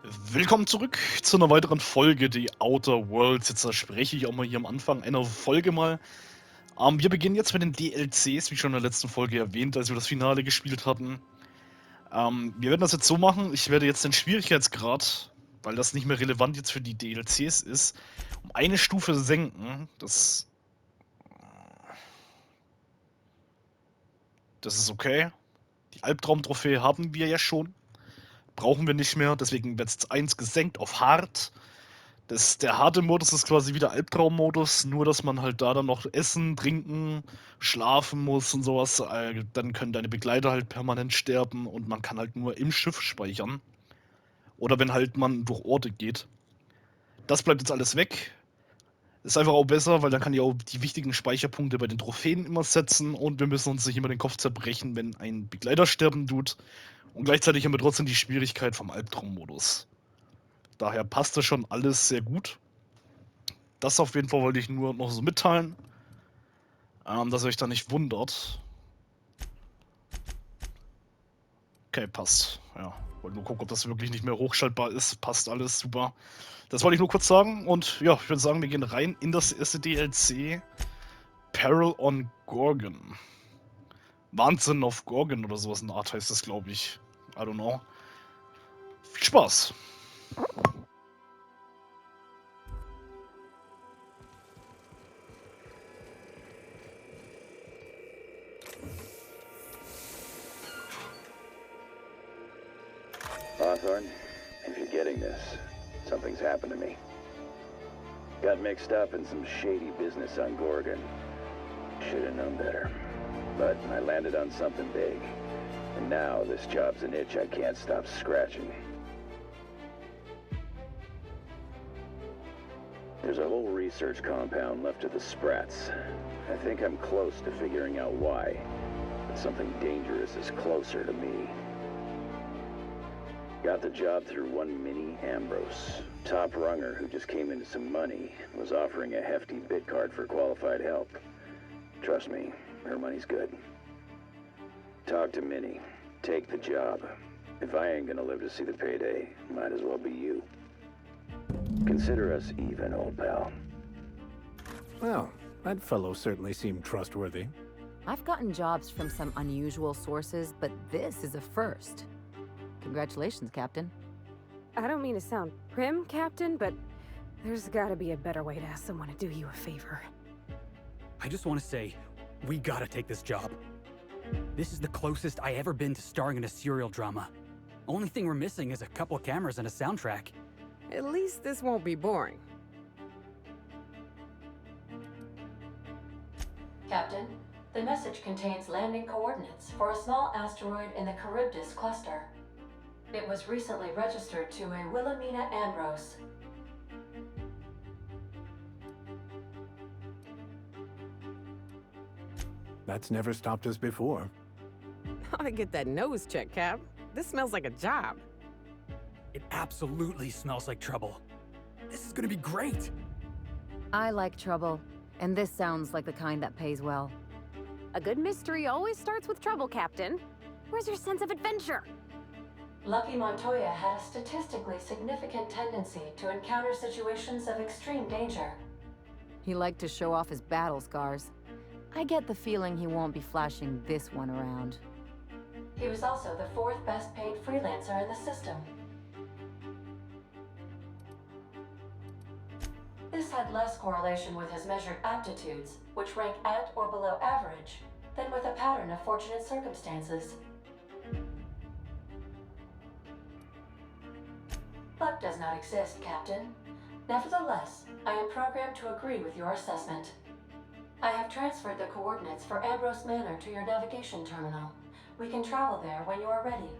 Willkommen zurück zu einer weiteren Folge, die Outer Worlds. Jetzt spreche ich auch mal hier am Anfang einer Folge mal. Wir beginnen jetzt mit den DLCs, wie schon in der letzten Folge erwähnt, als wir das Finale gespielt hatten. Wir werden das jetzt so machen, ich werde jetzt den Schwierigkeitsgrad, weil das nicht mehr relevant jetzt für die DLCs ist, um eine Stufe senken. Das ist okay. Die Albtraum-Trophäe haben wir ja schon. Brauchen wir nicht mehr, deswegen wird es 1 gesenkt auf hart. Der harte Modus ist quasi wieder Albtraummodus, nur dass man halt da dann noch essen, trinken, schlafen muss und sowas. Dann können deine Begleiter halt permanent sterben und man kann halt nur im Schiff speichern. Oder wenn halt man durch Orte geht. Das bleibt jetzt alles weg. Ist einfach auch besser, weil dann kann ich auch die wichtigen Speicherpunkte bei den Trophäen immer setzen und wir müssen uns nicht immer den Kopf zerbrechen, wenn ein Begleiter sterben tut. Und gleichzeitig haben wir trotzdem die Schwierigkeit vom Albtraummodus. Daher passt das schon alles sehr gut. Das auf jeden Fall wollte ich nur noch so mitteilen, dass ihr euch da nicht wundert. Okay, passt. Ja, wollte nur gucken, ob das wirklich nicht mehr hochschaltbar ist. Passt alles, super. Das wollte ich nur kurz sagen. Und ja, ich würde sagen, wir gehen rein in das erste DLC. Peril on Gorgon. Wahnsinn auf Gorgon oder sowas in der Art heißt das, glaube ich. I don't know. Viel Spaß! Hawthorne, if you're getting this, something's happened to me. Got mixed up in some shady business on Gorgon. Should have known better. But I landed on something big. And now this job's an itch I can't stop scratching. There's a whole research compound left of the Sprats. I think I'm close to figuring out why. But something dangerous is closer to me. Got the job through one Minnie Ambrose. Top runger who just came into some money, was offering a hefty bid card for qualified help. Trust me, her money's good. Talk to Minnie. Take the job. If I ain't gonna live to see the payday, might as well be you. Consider us even, old pal. Well, that fellow certainly seemed trustworthy. I've gotten jobs from some unusual sources, but this is a first. Congratulations, Captain. I don't mean to sound prim, Captain, but there's gotta be a better way to ask someone to do you a favor. I just want to say, we gotta take this job. This is the closest I ever been to starring in a serial drama. Only thing we're missing is a couple of cameras and a soundtrack. At least this won't be boring. Captain, the message contains landing coordinates for a small asteroid in the Charybdis cluster. It was recently registered to a Wilhelmina Ambrose. That's never stopped us before. Ought to get that nose checked, Cap. This smells like a job. It absolutely smells like trouble. This is gonna be great. I like trouble, and this sounds like the kind that pays well. A good mystery always starts with trouble, Captain. Where's your sense of adventure? Lucky Montoya had a statistically significant tendency to encounter situations of extreme danger. He liked to show off his battle scars. I get the feeling he won't be flashing this one around. He was also the 4th best paid freelancer in the system. This had less correlation with his measured aptitudes, which rank at or below average, than with a pattern of fortunate circumstances. Luck does not exist, Captain. Nevertheless, I am programmed to agree with your assessment. I have transferred the coordinates for Ambrose Manor to your navigation terminal. We can travel there when you are ready.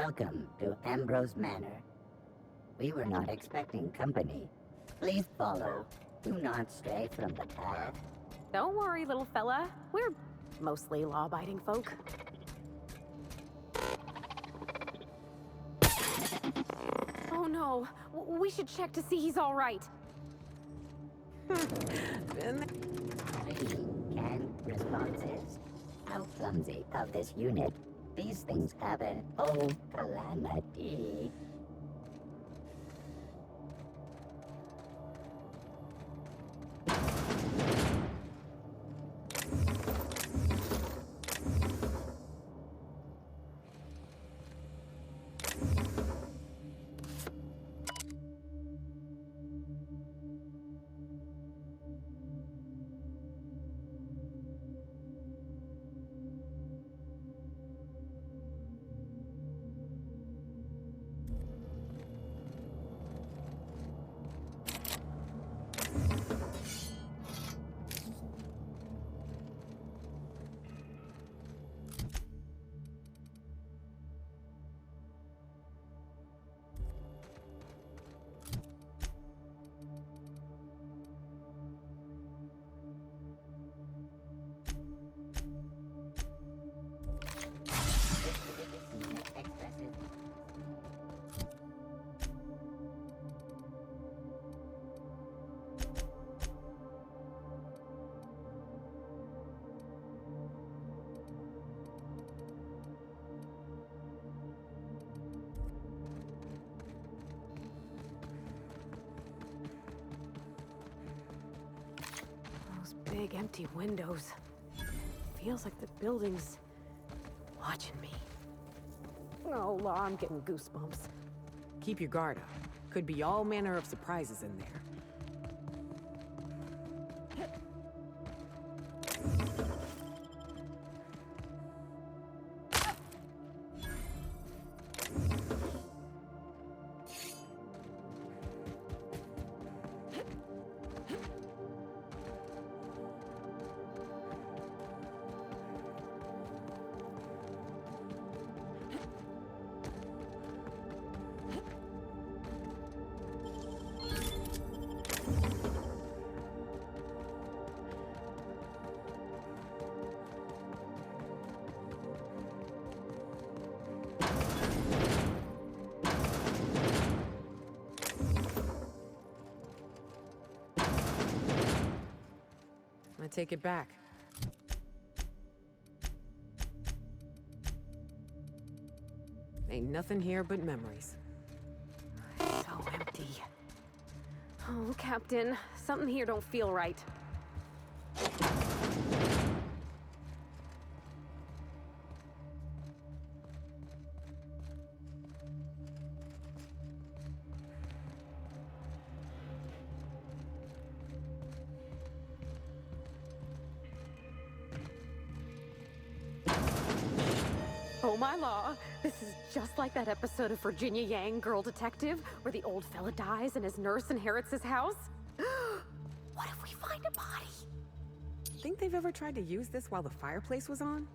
Welcome to Ambrose Manor. We were not expecting company. Please follow. Do not stray from the path. Don't worry, little fella. We're mostly law-abiding folk. Oh no, we should check to see he's all right. Canned responses. How clumsy of this unit. These things happen. Oh, calamity. Big empty windows. Feels like the building's watching me. Oh, Law, I'm getting goosebumps. Keep your guard up. Could be all manner of surprises in there. I take it back. Ain't nothing here but memories. So empty. Oh, Captain, something here don't feel right. Oh my law, this is just like that episode of Virginia Yang, Girl Detective, where the old fella dies and his nurse inherits his house. What if we find a body? Think they've ever tried to use this while the fireplace was on?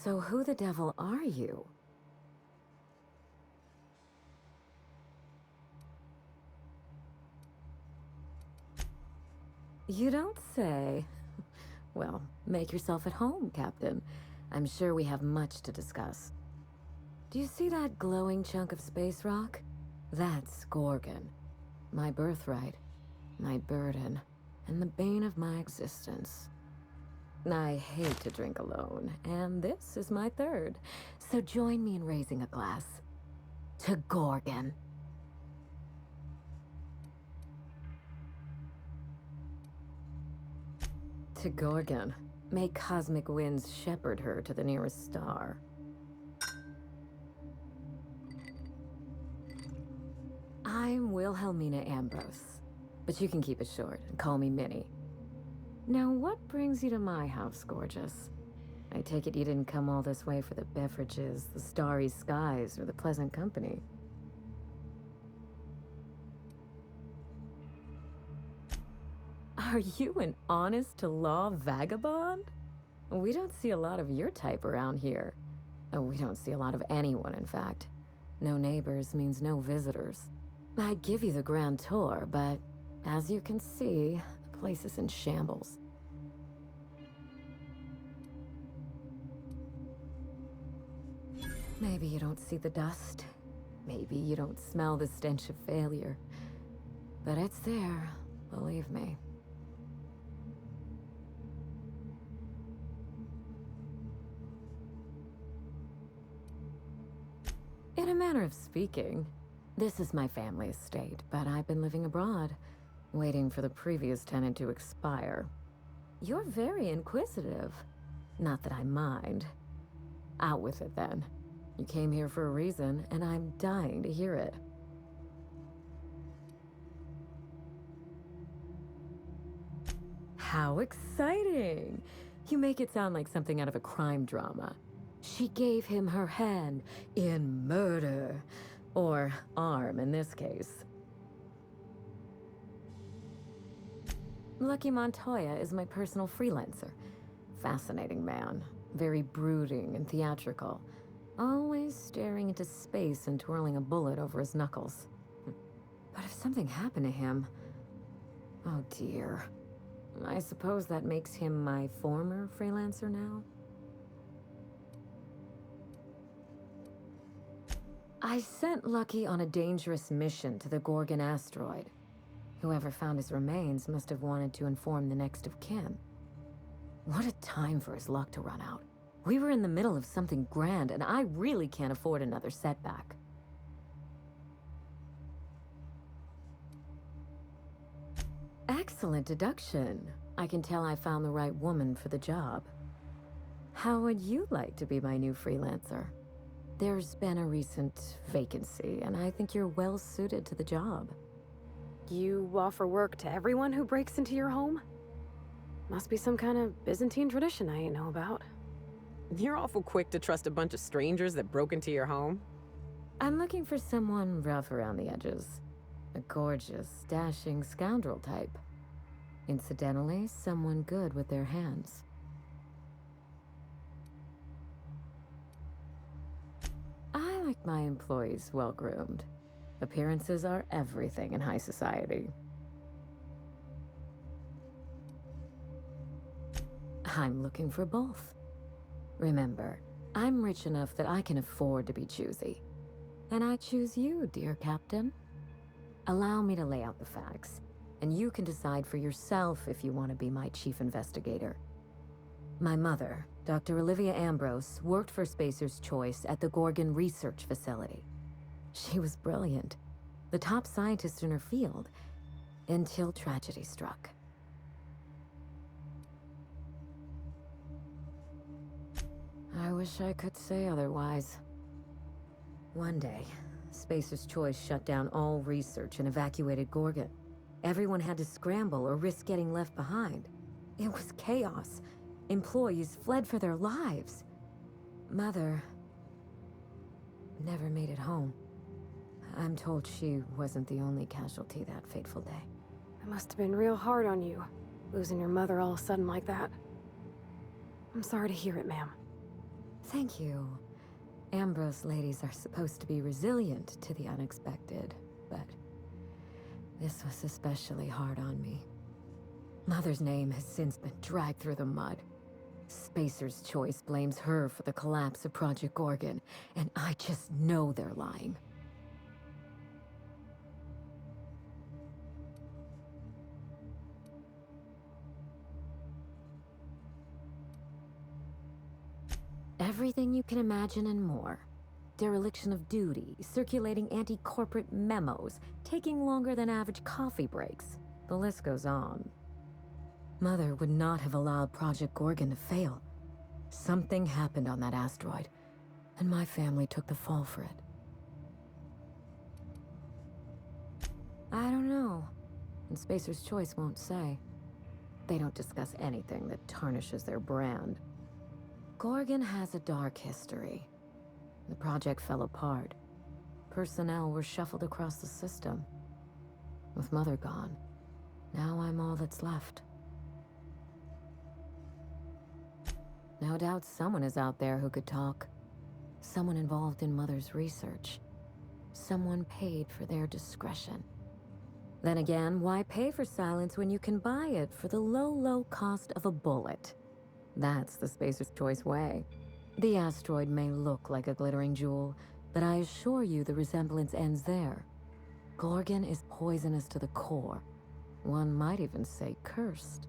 So who the devil are you? You don't say. Well, make yourself at home, Captain. I'm sure we have much to discuss. Do you see that glowing chunk of space rock? That's Gorgon. My birthright, my burden, and the bane of my existence. I hate to drink alone, and this is my third. So join me in raising a glass. To Gorgon. To Gorgon. May cosmic winds shepherd her to the nearest star. I'm Wilhelmina Ambrose, but you can keep it short and call me Minnie. Now, what brings you to my house, gorgeous? I take it you didn't come all this way for the beverages, the starry skies, or the pleasant company. Are you an honest-to-law vagabond? We don't see a lot of your type around here. We don't see a lot of anyone, in fact. No neighbors means no visitors. I'd give you the grand tour, but as you can see, the place is in shambles. Maybe you don't see the dust. Maybe you don't smell the stench of failure. But it's there, believe me. In a manner of speaking, this is my family estate, but I've been living abroad, waiting for the previous tenant to expire. You're very inquisitive. Not that I mind. Out with it, then. You came here for a reason, and I'm dying to hear it. How exciting! You make it sound like something out of a crime drama. She gave him her hand in murder. Or arm, in this case. Lucky Montoya is my personal freelancer. Fascinating man. Very brooding and theatrical. Always staring into space and twirling a bullet over his knuckles. But if something happened to him... Oh dear. I suppose that makes him my former freelancer now? I sent Lucky on a dangerous mission to the Gorgon asteroid. Whoever found his remains must have wanted to inform the next of kin. What a time for his luck to run out. We were in the middle of something grand, and I really can't afford another setback. Excellent deduction. I can tell I found the right woman for the job. How would you like to be my new freelancer? There's been a recent vacancy, and I think you're well suited to the job. You offer work to everyone who breaks into your home? Must be some kind of Byzantine tradition I ain't know about. You're awful quick to trust a bunch of strangers that broke into your home. I'm looking for someone rough around the edges. A gorgeous, dashing scoundrel type. Incidentally, someone good with their hands. I like my employees well-groomed. Appearances are everything in high society. I'm looking for both. Remember, I'm rich enough that I can afford to be choosy. And I choose you, dear Captain. Allow me to lay out the facts, and you can decide for yourself if you want to be my chief investigator. My mother, Dr. Olivia Ambrose, worked for Spacer's Choice at the Gorgon Research Facility. She was brilliant, the top scientist in her field, until tragedy struck. I wish I could say otherwise. One day, Spacer's Choice shut down all research and evacuated Gorgon. Everyone had to scramble or risk getting left behind. It was chaos. Employees fled for their lives. Mother never made it home. I'm told she wasn't the only casualty that fateful day. It must have been real hard on you, losing your mother all of a sudden like that. I'm sorry to hear it, ma'am. Thank you. Ambrose ladies are supposed to be resilient to the unexpected, but this was especially hard on me. Mother's name has since been dragged through the mud. Spacer's Choice blames her for the collapse of Project Gorgon, and I just know they're lying. Everything you can imagine and more. Dereliction of duty, circulating anti-corporate memos, taking longer than average coffee breaks. The list goes on. Mother would not have allowed Project Gorgon to fail. Something happened on that asteroid, and my family took the fall for it. I don't know, and Spacer's Choice won't say. They don't discuss anything that tarnishes their brand. Gorgon has a dark history. The project fell apart. Personnel were shuffled across the system. With Mother gone, now I'm all that's left. No doubt someone is out there who could talk. Someone involved in Mother's research. Someone paid for their discretion. Then again, why pay for silence when you can buy it for the low, low cost of a bullet? That's the Spacer's Choice way. The asteroid may look like a glittering jewel, but I assure you the resemblance ends there. Gorgon is poisonous to the core. One might even say cursed.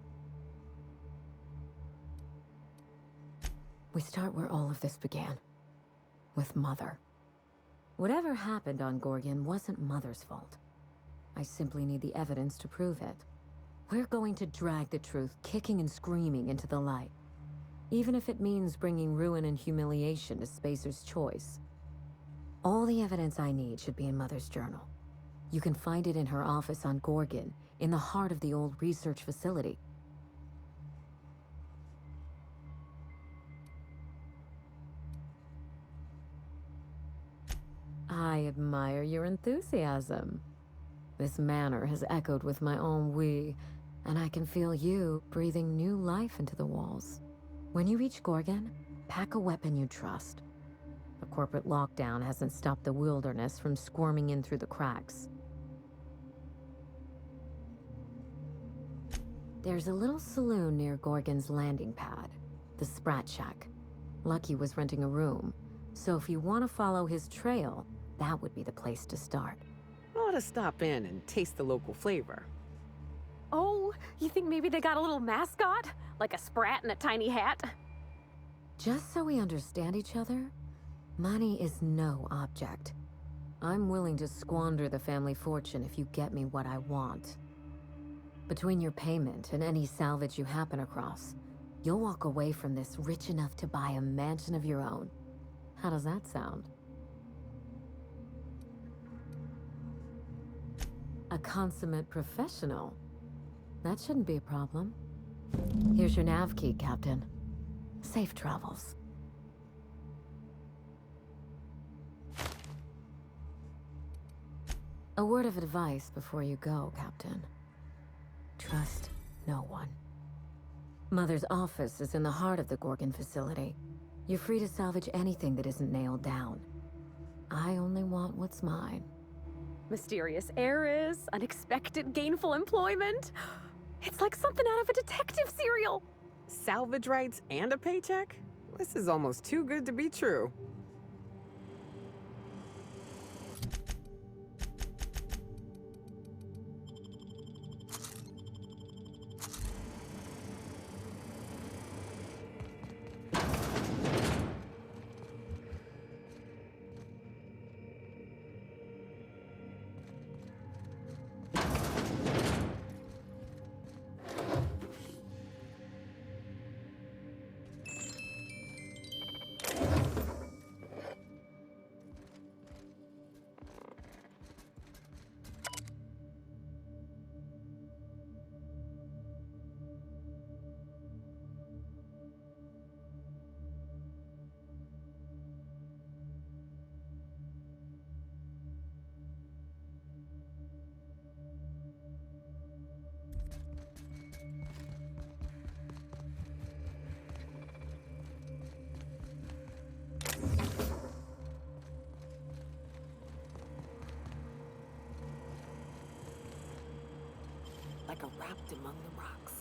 We start where all of this began. With Mother. Whatever happened on Gorgon wasn't Mother's fault. I simply need the evidence to prove it. We're going to drag the truth kicking and screaming into the light. Even if it means bringing ruin and humiliation to Spacer's Choice. All the evidence I need should be in Mother's journal. You can find it in her office on Gorgon, in the heart of the old research facility. I admire your enthusiasm. This manor has echoed with my own we, and I can feel you breathing new life into the walls. When you reach Gorgon, pack a weapon you trust. The corporate lockdown hasn't stopped the wilderness from squirming in through the cracks. There's a little saloon near Gorgon's landing pad, the Sprat Shack. Lucky was renting a room, so if you want to follow his trail, that would be the place to start. Ought to stop in and taste the local flavor. Oh, you think maybe they got a little mascot? Like a sprat in a tiny hat? Just so we understand each other, money is no object. I'm willing to squander the family fortune if you get me what I want. Between your payment and any salvage you happen across, you'll walk away from this rich enough to buy a mansion of your own. How does that sound? A consummate professional. That shouldn't be a problem. Here's your nav key, Captain. Safe travels. A word of advice before you go, Captain. Trust no one. Mother's office is in the heart of the Gorgon facility. You're free to salvage anything that isn't nailed down. I only want what's mine. Mysterious heiress, unexpected gainful employment. It's like something out of a detective serial. Salvage rights and a paycheck? This is almost too good to be true. like a wrapped among the rocks.